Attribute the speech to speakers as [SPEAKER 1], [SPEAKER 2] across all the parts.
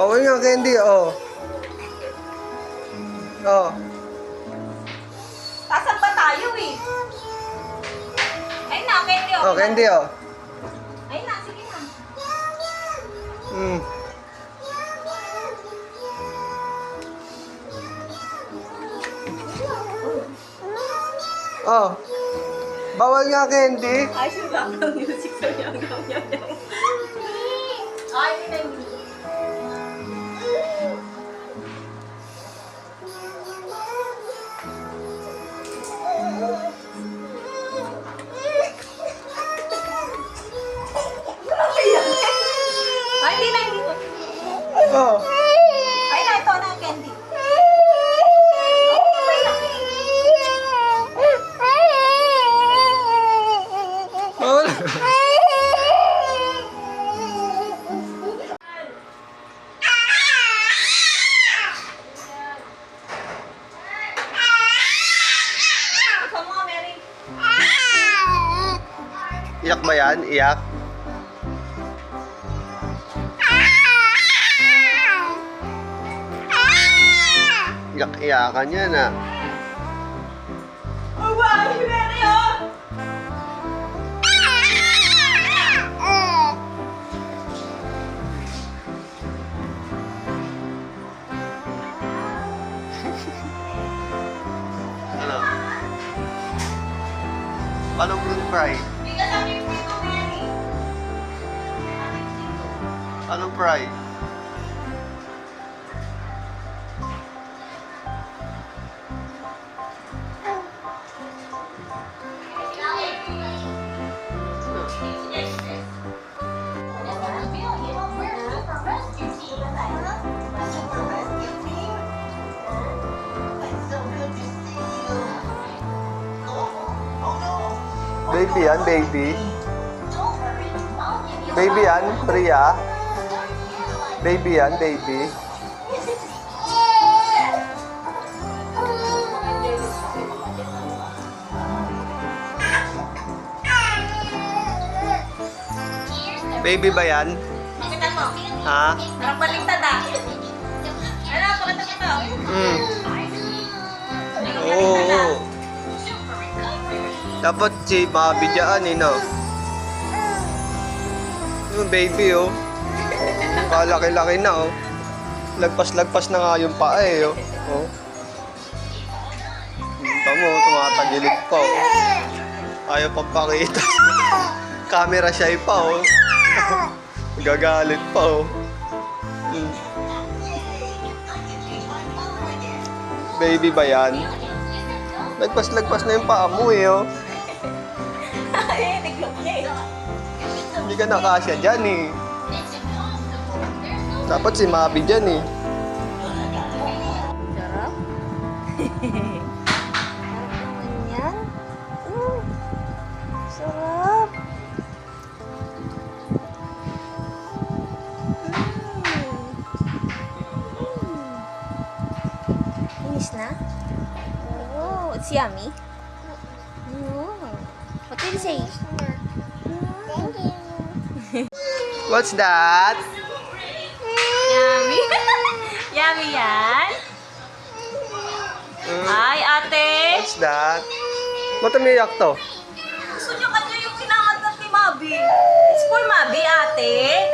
[SPEAKER 1] Bawal nga candy, oh. Oh.
[SPEAKER 2] Tasan ba tayo eh? Ay na, candy oh.
[SPEAKER 1] Oh, candy, oh.
[SPEAKER 2] Ay na, sige na.
[SPEAKER 1] Mm. Oh. Bawal nga candy.
[SPEAKER 2] Ay, sila ang music sa niya. Ay, hindi na hindi. Ay, hindi na hindi.
[SPEAKER 1] Oh.
[SPEAKER 2] Ay na, ito na ang candy.
[SPEAKER 1] Bawal.
[SPEAKER 2] Ikaw mga Mary.
[SPEAKER 1] Iyak ba yan? Iyak? Iyak-iyakan yan, ah.
[SPEAKER 2] Oh, wow, si Mary oh!
[SPEAKER 1] Ano? Paano blue fry?
[SPEAKER 2] Hindi ka sabi yung dito, Mary.
[SPEAKER 1] Anong fry? Baby yan, baby. Baby yan, Priya. Baby yan, baby. Baby ba yan?
[SPEAKER 2] Kita mo.
[SPEAKER 1] Ha?
[SPEAKER 2] Parang baliktad ah. Ano, pakita mo to.
[SPEAKER 1] Mm. Oo. Dapat si mabidyan eh, no? Yung baby, oh. Kalaki-laki na, oh. Lagpas-lagpas na nga yung paa, eh, oh. Oh. Ito mo, tumatagilid pa, oh. Ayaw pang pakita. Camera shy pa, oh. Gagalit pa, oh. Hmm. Baby ba yan? Lagpas-lagpas na yung paa mo, eh, oh.
[SPEAKER 2] Ay, naglog niya eh.
[SPEAKER 1] Hindi ka nakasya dyan, eh. Dapat si Mabi dyan, eh.
[SPEAKER 2] Sarap. Sarap naman yan. Sarap. Finish na? Oh, it's yummy. What did you say?
[SPEAKER 1] What's that?
[SPEAKER 2] Yummy. Yummy yan. Hi, ate.
[SPEAKER 1] What's that? Ba't umiyak to?
[SPEAKER 2] Gusto niyo kanya yung kinakagat ni Mabi. It's for Mabi, ate.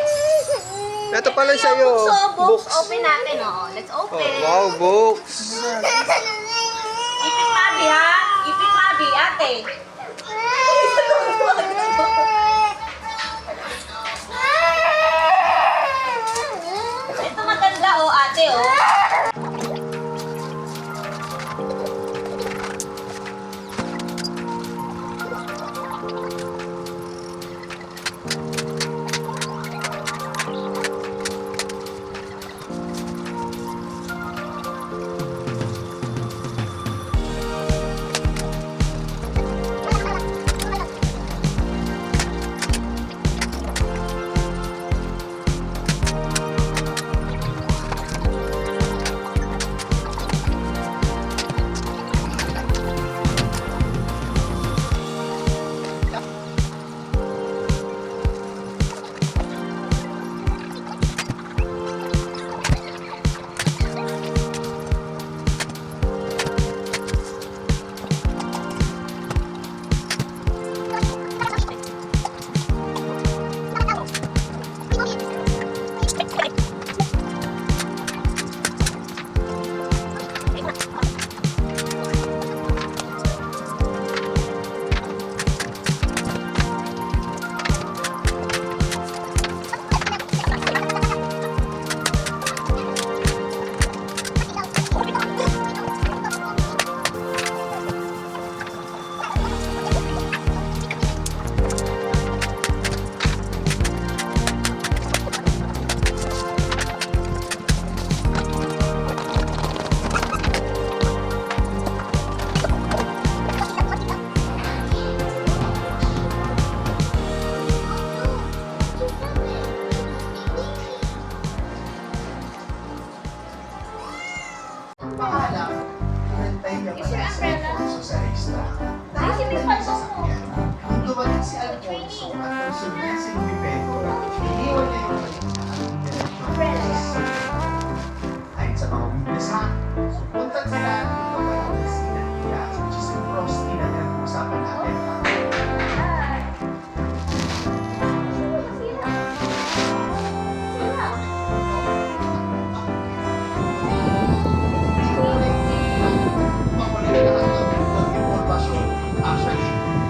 [SPEAKER 1] Ito pala sa'yo.
[SPEAKER 2] Books. Open natin, oh. Let's
[SPEAKER 1] Oh,
[SPEAKER 2] open.
[SPEAKER 1] wow, books.
[SPEAKER 2] Ipit Mabi, ha? Ipit Mabi, ate. Ito maganda, oh, ate, oh.
[SPEAKER 3] si Alfonso at nung sundan si Lupeto, iniwan niya yung maliit ayon sa mga witness ha. So, punta sila dito kay Alcina Diaz, which is yung Frosty na pinag-uusapan natin. Actually,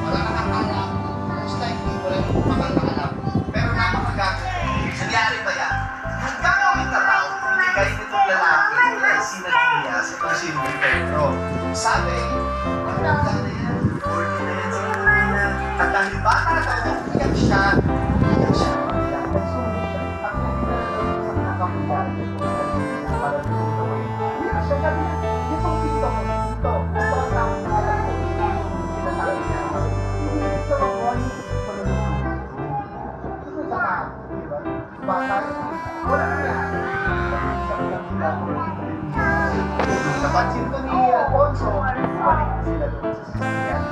[SPEAKER 3] wala nakakalam. Most likely, wala nang makakalam. Pero napakagagawin. Nangyari ba yan? Nagkakawin na raw, binigay nitong lalaki ay sinagbiya sa kung sino yung Pedro. Sabi, wala ka na yan. Order na yan sa kanila. At dahil bata daw, umiyak siya. Umiyak siya. Nagsunog siya. At nagkita na daw sa nakakuyan. Para dito gawin. Umiyak siya. Sabi niya, dito ang pinto ko. Dito. Bata ako na alam ko. Sinasabi niya. Hindi ito ang buhay yung panunod. Ito sa tao. Diba? Bata wala na yan. Napansin ko ni Alfonso, balik na sila doon sa sasakyan.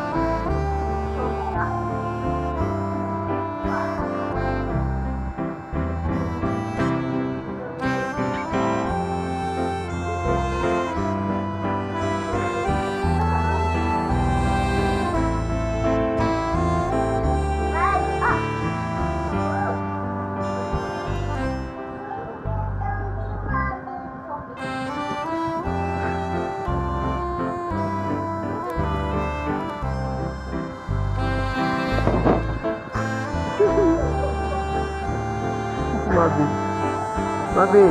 [SPEAKER 1] Mabi. Mabi.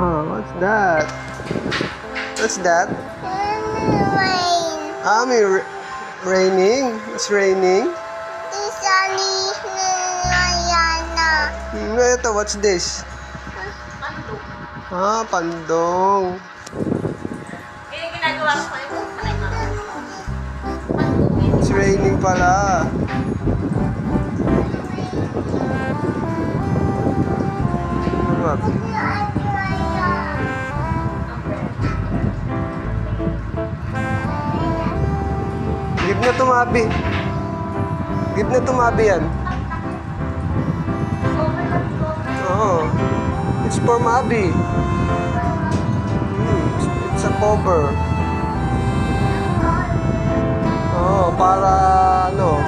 [SPEAKER 1] Oh, what's that? What's that? Raining. It's raining. Ito, what's this?
[SPEAKER 2] Pandong.
[SPEAKER 1] Ah, pandong.
[SPEAKER 2] Yun yung ginagawa ko kayo kung panay mga. Pandong yun.
[SPEAKER 1] It's raining pala. Mabi. Give na tumabi. Give na tumabi yan. Oh, it's for Mabi. It's a cover. Oh, para ano?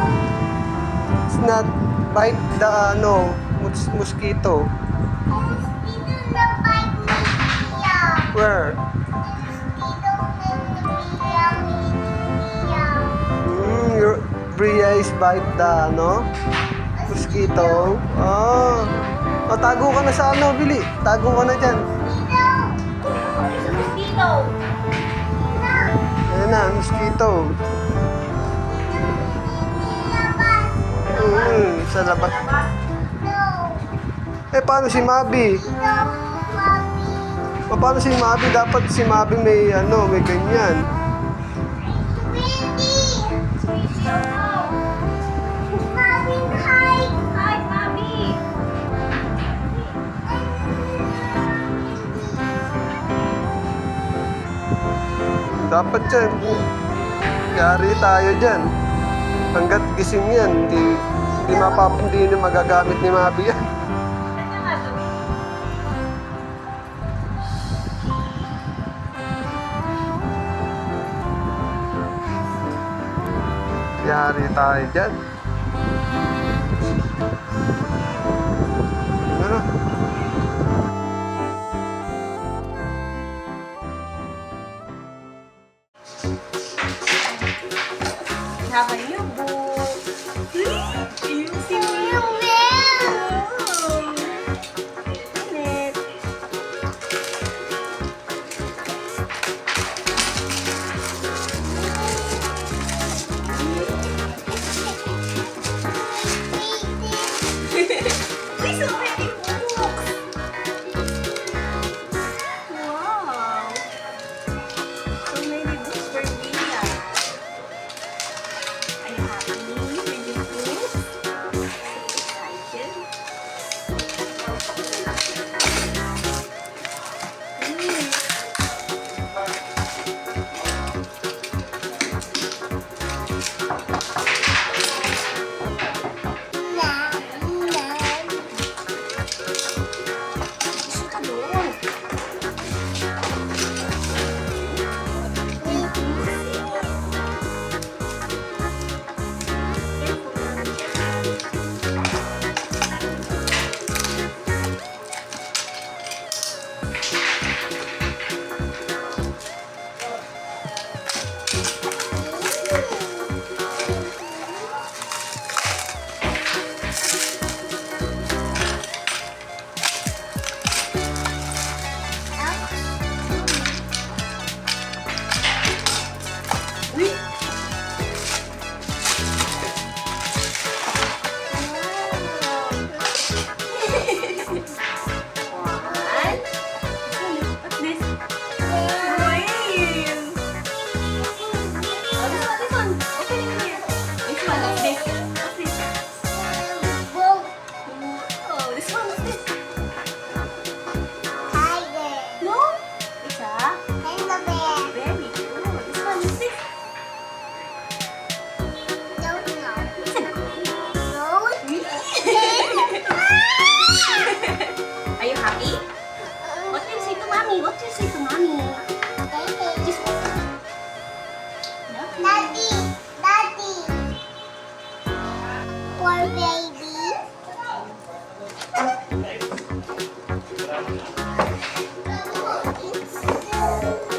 [SPEAKER 1] It's not bite the mosquito. Where? Your Bria is bite the mosquito. Oh. O, tago ka na sa Bili. Tago ka na dyan.
[SPEAKER 2] Mosquito.
[SPEAKER 1] Ayan na, mosquito. Sa labas. Eh, paano si Mabi? Paano si Mabi? Dapat si Mabi may ganyan. Dapat yan. Yari tayo dyan. Hanggat gising yan, hindi na magagamit ni Mabi yan. Yari tayo dyan. Ano?
[SPEAKER 2] Naman yung book. Yung si Will. Ulit. Uy, so many books. Wow. So many books for Mia.
[SPEAKER 4] Daddy, Daddy. Poor baby. It's